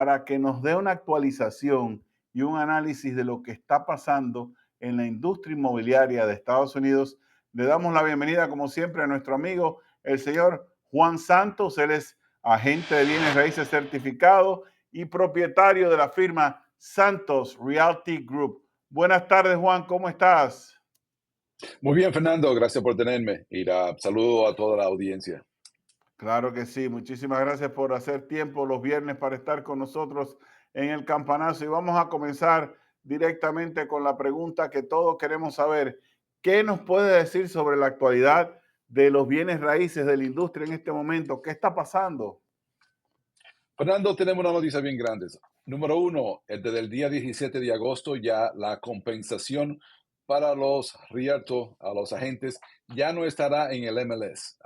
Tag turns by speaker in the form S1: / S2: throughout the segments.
S1: para que nos dé una actualización y un análisis de lo que está pasando en la industria inmobiliaria de Estados Unidos. Le damos la bienvenida, como siempre, a nuestro amigo, el señor Juan Santos. Él es agente de bienes raíces certificado y propietario de la firma Santos Realty Group. Buenas tardes, Juan, ¿cómo estás?
S2: Muy bien, Fernando, gracias por tenerme y saludo a toda la audiencia.
S1: Claro que sí, muchísimas gracias por hacer tiempo los viernes para estar con nosotros en el campanazo y vamos a comenzar directamente con la pregunta que todos queremos saber. ¿Qué nos puede decir sobre la actualidad de los bienes raíces de la industria en este momento? ¿Qué está pasando?
S2: Fernando, tenemos una noticia bien grande. Número uno, desde el día 17 de agosto ya la compensación para los realtor, a los agentes, ya no estará en el MLS,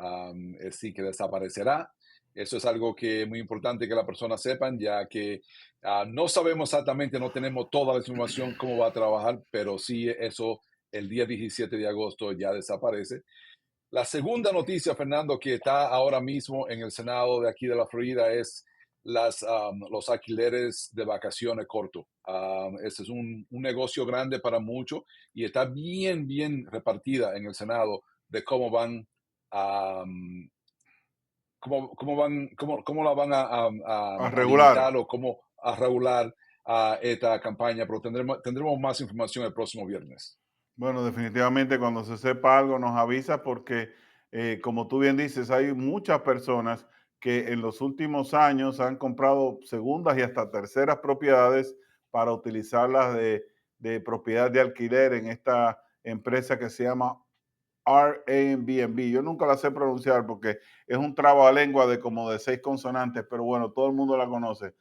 S2: es decir, que desaparecerá. Eso es algo que es muy importante que las personas sepan, ya que no sabemos exactamente, no tenemos toda la información cómo va a trabajar, pero sí eso el día 17 de agosto ya desaparece. La segunda noticia, Fernando, que está ahora mismo en el Senado de aquí de la Florida es los alquileres de vacaciones cortos. Este es un negocio grande para muchos y está bien, bien repartida en el Senado de cómo van, um, cómo la van
S1: A
S2: a
S1: regular.
S2: limitar o cómo a regular esta campaña, pero tendremos más información el próximo viernes.
S1: Bueno, definitivamente cuando se sepa algo nos avisa porque, como tú bien dices, hay muchas personas que en los últimos años han comprado segundas y hasta terceras propiedades para utilizarlas de propiedad de alquiler en esta empresa que se llama Airbnb. Yo nunca la sé pronunciar porque es un trabalengua de como de 6 consonantes, pero bueno, todo el mundo la conoce.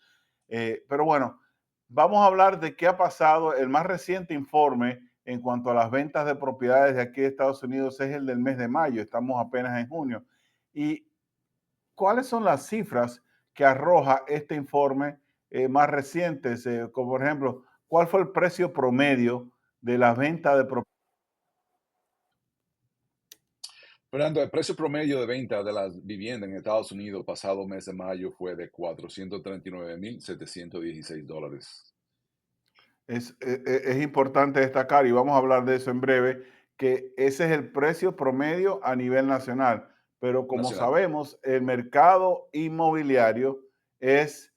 S1: Pero bueno, vamos a hablar de qué ha pasado. El más reciente informe en cuanto a las ventas de propiedades de aquí de Estados Unidos es el del mes de mayo. Estamos apenas en junio. ¿Y cuáles son las cifras que arroja este informe más reciente? Como por ejemplo, ¿cuál fue el precio promedio de las ventas de propiedades?
S2: Fernando, el precio promedio de venta de las viviendas en Estados Unidos pasado mes de mayo fue de $439,716.
S1: Es importante destacar, y vamos a hablar de eso en breve, que ese es el precio promedio a nivel nacional. Pero como
S2: Nacional.
S1: sabemos, el mercado inmobiliario es,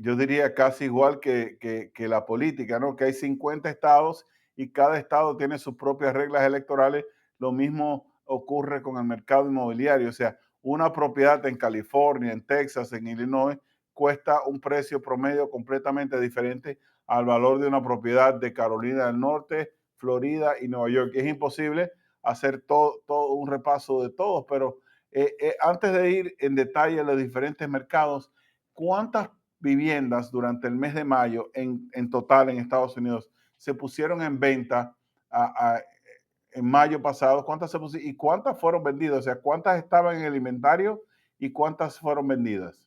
S1: yo diría, casi igual que la política, ¿no? Que hay 50 estados y cada estado tiene sus propias reglas electorales. Lo mismo ocurre con el mercado inmobiliario. O sea, una propiedad en California, en Texas, en Illinois, cuesta un precio promedio completamente diferente al valor de una propiedad de Carolina del Norte, Florida y Nueva York. Es imposible hacer todo un repaso de todos, pero antes de ir en detalle a los diferentes mercados, ¿cuántas viviendas durante el mes de mayo en total en Estados Unidos se pusieron en venta a, a, en mayo pasado? ¿Cuántas se pusieron y cuántas fueron vendidas? O sea, ¿cuántas estaban en el inventario y cuántas fueron vendidas?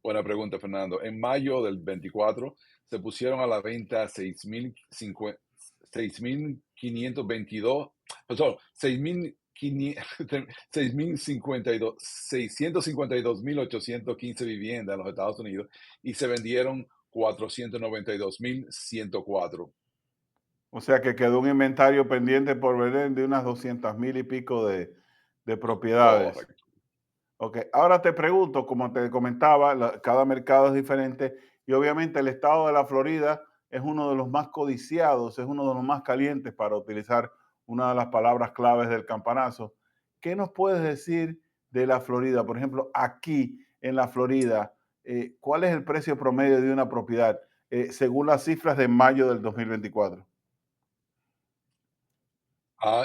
S2: Buena pregunta, Fernando. En mayo del 24 se pusieron a la venta 6,522, perdón, 652.815 viviendas en los Estados Unidos y se vendieron 492.104.
S1: O sea que quedó un inventario pendiente por vender de unas 200,000 y pico de propiedades.
S2: Correcto.
S1: Ok, ahora te pregunto, como te comentaba, cada mercado es diferente y obviamente el estado de la Florida es uno de los más codiciados, es uno de los más calientes para utilizar una de las palabras claves del campanazo. ¿Qué nos puedes decir de la Florida? Por ejemplo, aquí en la Florida, ¿cuál es el precio promedio de una propiedad según las cifras de mayo del 2024?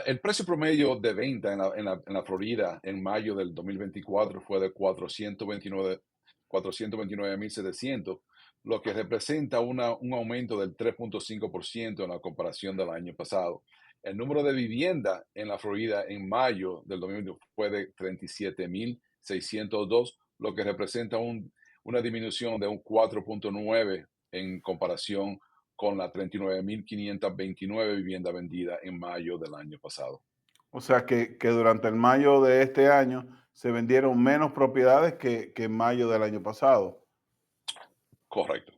S2: El precio promedio de venta en la Florida en mayo del 2024 fue de 429.700, lo que representa un aumento del 3,5% en la comparación del año pasado. El número de vivienda en la Florida en mayo del 2020 fue de 37.602, lo que representa una disminución de un 4,9 en comparación con las 39.529 viviendas vendidas en mayo del año pasado.
S1: O sea que durante el mayo de este año se vendieron menos propiedades que en mayo del año pasado.
S2: Correcto.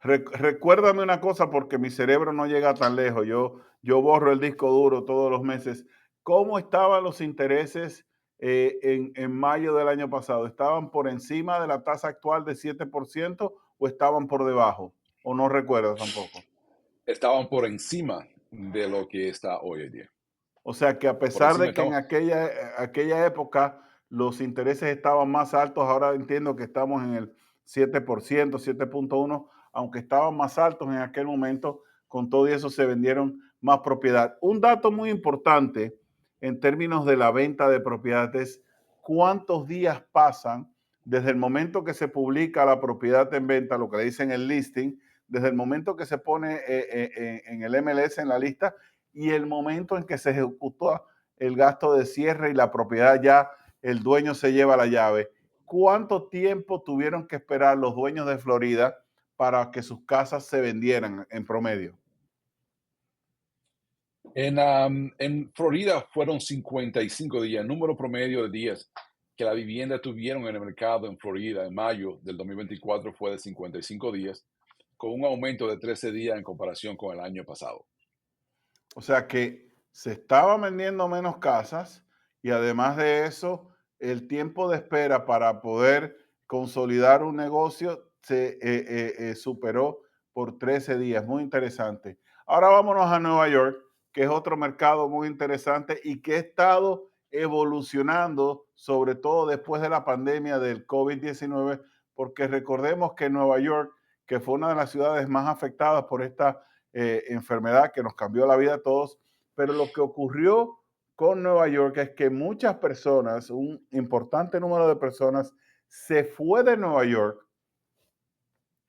S1: Recuérdame una cosa porque mi cerebro no llega tan lejos. Yo borro el disco duro todos los meses. ¿Cómo estaban los intereses en mayo del año pasado? ¿Estaban por encima de la tasa actual de 7% o estaban por debajo? ¿O no recuerdas tampoco?
S2: Estaban por encima de lo que está hoy en día.
S1: O sea que a
S2: Por
S1: pesar
S2: encima
S1: de que en
S2: estamos.
S1: aquella época los intereses estaban más altos, ahora entiendo que estamos en el 7%, 7.1, aunque estaban más altos en aquel momento, con todo y eso se vendieron más propiedad. Un dato muy importante en términos de la venta de propiedades es cuántos días pasan desde el momento que se publica la propiedad en venta, lo que le dicen el listing, desde el momento que se pone en el MLS en la lista y el momento en que se ejecutó el gasto de cierre y la propiedad ya el dueño se lleva la llave. ¿Cuánto tiempo tuvieron que esperar los dueños de Florida para que sus casas se vendieran en promedio?
S2: En Florida fueron 55 días, número promedio de días que la vivienda tuvieron en el mercado en Florida en mayo del 2024 fue de 55 días, con un aumento de 13 días en comparación con el año pasado.
S1: O sea que se estaban vendiendo menos casas y además de eso, el tiempo de espera para poder consolidar un negocio se superó por 13 días. Muy interesante. Ahora vámonos a Nueva York, que es otro mercado muy interesante y que ha estado evolucionando, sobre todo después de la pandemia del COVID-19, porque recordemos que Nueva York, que fue una de las ciudades más afectadas por esta enfermedad que nos cambió la vida a todos, pero lo que ocurrió con Nueva York es que muchas personas, un importante número de personas, se fue de Nueva York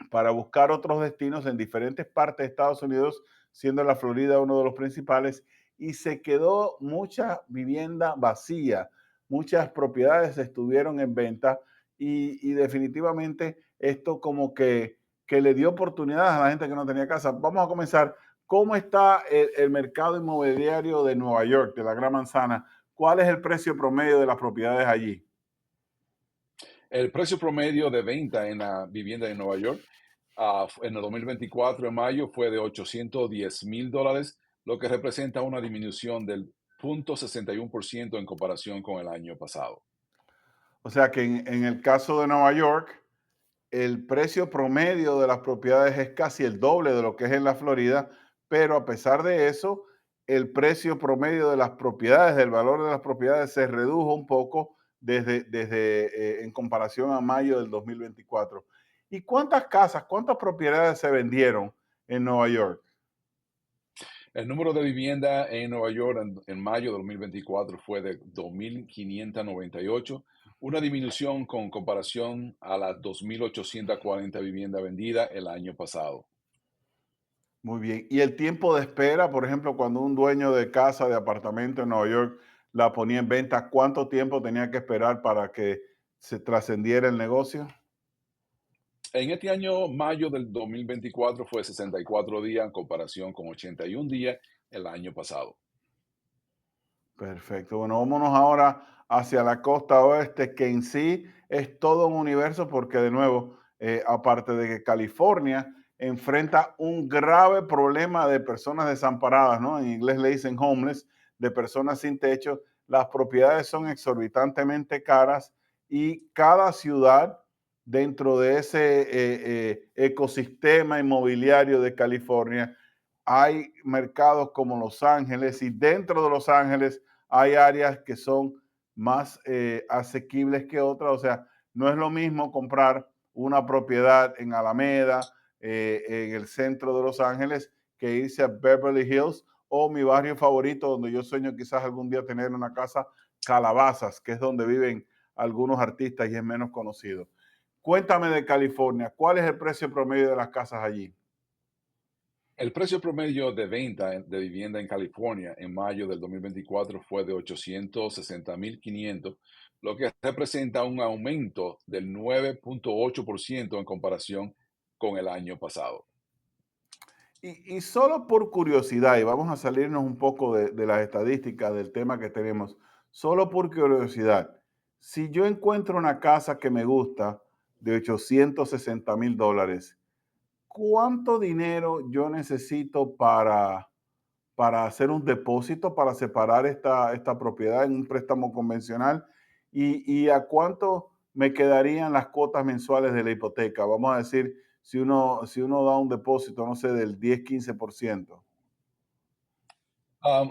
S1: para buscar otros destinos en diferentes partes de Estados Unidos, siendo la Florida uno de los principales, y se quedó mucha vivienda vacía, muchas propiedades estuvieron en venta y definitivamente esto como que le dio oportunidades a la gente que no tenía casa. Vamos a comenzar. ¿Cómo está el mercado inmobiliario de Nueva York, de la Gran Manzana? ¿Cuál es el precio promedio de las propiedades allí?
S2: El precio promedio de venta en la vivienda en Nueva York en el 2024, en mayo, fue de $810,000, lo que representa una disminución del 0,61% en comparación con el año pasado.
S1: O sea que en el caso de Nueva York, el precio promedio de las propiedades es casi el doble de lo que es en la Florida, pero a pesar de eso, el precio promedio de las propiedades, del valor de las propiedades se redujo un poco desde en comparación a mayo del 2024. ¿Y cuántas casas, cuántas propiedades se vendieron en Nueva York?
S2: El número de vivienda en Nueva York en mayo de 2024 fue de 2.598, una disminución con comparación a las 2.840 viviendas vendidas el año pasado.
S1: Muy bien. ¿Y el tiempo de espera, por ejemplo, cuando un dueño de casa, de apartamento en Nueva York la ponía en venta, cuánto tiempo tenía que esperar para que se trascendiera el negocio?
S2: En este año, mayo del 2024 fue 64 días en comparación con 81 días el año pasado.
S1: Perfecto. Bueno, vámonos ahora hacia la costa oeste, que en sí es todo un universo, porque de nuevo, aparte de que California enfrenta un grave problema de personas desamparadas, ¿no? En inglés le dicen homeless, de personas sin techo, las propiedades son exorbitantemente caras y cada ciudad dentro de ese ecosistema inmobiliario de California hay mercados como Los Ángeles y dentro de Los Ángeles hay áreas que son más asequibles que otras. O sea, no es lo mismo comprar una propiedad en Alameda, en el centro de Los Ángeles, que irse a Beverly Hills o mi barrio favorito, donde yo sueño quizás algún día tener una casa, Calabazas, que es donde viven algunos artistas y es menos conocido. Cuéntame de California, ¿cuál es el precio promedio de las casas allí?
S2: El precio promedio de venta de vivienda en California en mayo del 2024 fue de 860,500, lo que representa un aumento del 9,8% en comparación con el año pasado.
S1: Y solo por curiosidad, y vamos a salirnos un poco de las estadísticas del tema que tenemos, solo por curiosidad, si yo encuentro una casa que me gusta de $860,000, ¿cuánto dinero yo necesito para hacer un depósito, para separar esta propiedad en un préstamo convencional? Y a cuánto me quedarían las cuotas mensuales de la hipoteca? Vamos a decir, si uno da un depósito, no sé, del 10-15%.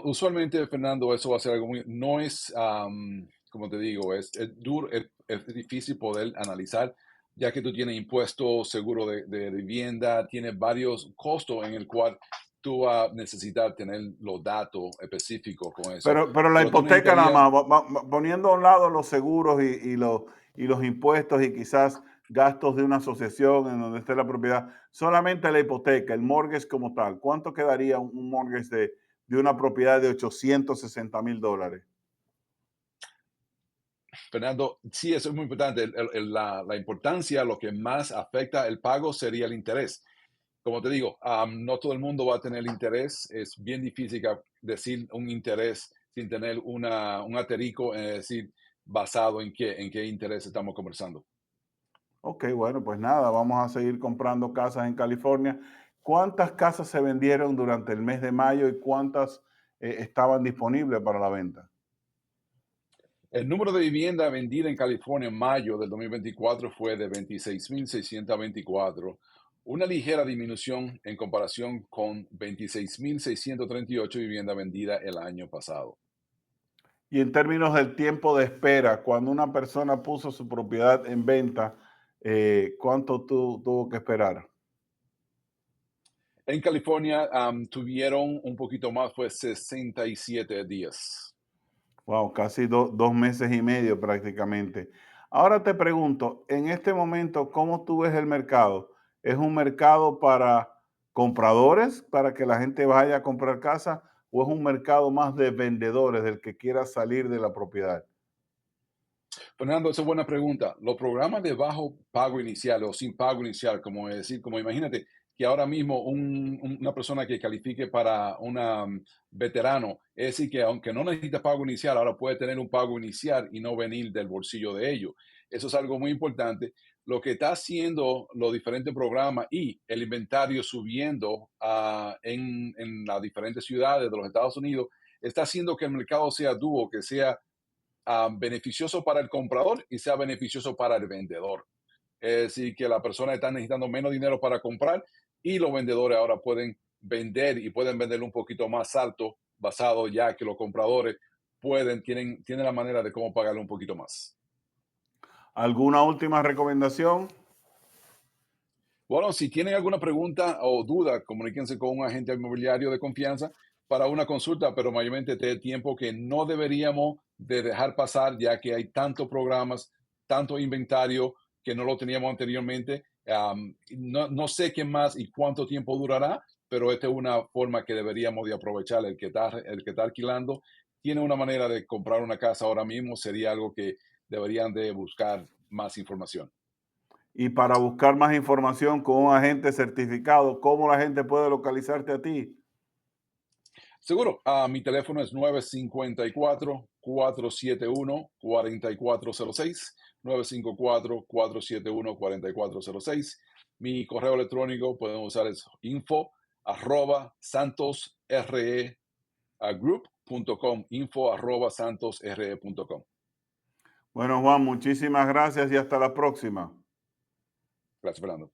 S2: Usualmente, Fernando, eso va a ser algo muy, no es, como te digo, es duro, es difícil poder analizar, ya que tú tienes impuestos, seguro de vivienda, tienes varios costos en el cual tú vas a necesitar tener los datos específicos con eso.
S1: Pero la
S2: Pero tú
S1: hipoteca nada
S2: necesitarías,
S1: más, poniendo a un lado los seguros y los impuestos y quizás gastos de una asociación en donde esté la propiedad, solamente la hipoteca, el mortgage como tal, ¿cuánto quedaría un mortgage de una propiedad de $860,000?
S2: Fernando, sí, eso es muy importante. La importancia, lo que más afecta el pago sería el interés. Como te digo, no todo el mundo va a tener interés. Es bien difícil decir un interés sin tener un aterico, es decir, basado en qué interés estamos conversando.
S1: Ok, bueno, pues nada, vamos a seguir comprando casas en California. ¿Cuántas casas se vendieron durante el mes de mayo y cuántas estaban disponibles para la venta?
S2: El número de vivienda vendida en California en mayo del 2024 fue de 26.624, una ligera disminución en comparación con 26.638 viviendas vendidas el año pasado.
S1: Y en términos del tiempo de espera, cuando una persona puso su propiedad en venta, ¿cuánto tuvo que esperar?
S2: En California tuvieron un poquito más, fue 67 días.
S1: Wow, casi 2 meses y medio prácticamente. Ahora te pregunto, en este momento, ¿cómo tú ves el mercado? ¿Es un mercado para compradores, para que la gente vaya a comprar casa, o es un mercado más de vendedores, del que quiera salir de la propiedad?
S2: Fernando, esa es buena pregunta. Los programas de bajo pago inicial o sin pago inicial, como decir, como imagínate que ahora mismo una persona que califique para una veterano, es decir, que aunque no necesita pago inicial, ahora puede tener un pago inicial y no venir del bolsillo de ellos. Eso es algo muy importante. Lo que está haciendo los diferentes programas y el inventario subiendo en las diferentes ciudades de los Estados Unidos, está haciendo que el mercado sea dúo, que sea beneficioso para el comprador y sea beneficioso para el vendedor. Es decir, que la persona está necesitando menos dinero para comprar y los vendedores ahora pueden vender y pueden venderlo un poquito más alto, basado ya que los compradores tienen la manera de cómo pagarle un poquito más.
S1: ¿Alguna última recomendación?
S2: Bueno, si tienen alguna pregunta o duda, comuníquense con un agente inmobiliario de confianza para una consulta, pero mayormente de tiempo que no deberíamos de dejar pasar, ya que hay tantos programas, tanto inventario que no lo teníamos anteriormente. No sé qué más y cuánto tiempo durará, pero esta es una forma que deberíamos de aprovechar. El que está alquilando tiene una manera de comprar una casa ahora mismo, sería algo que deberían de buscar más información.
S1: Y para buscar más información con un agente certificado, ¿cómo la gente puede localizarte a ti?
S2: Seguro, mi teléfono es 954-471-4406, 954-471-4406. Mi correo electrónico pueden usar es info@santosregroup.com, info@santosre.com.
S1: Bueno, Juan, muchísimas gracias y hasta la próxima.
S2: Gracias, Fernando.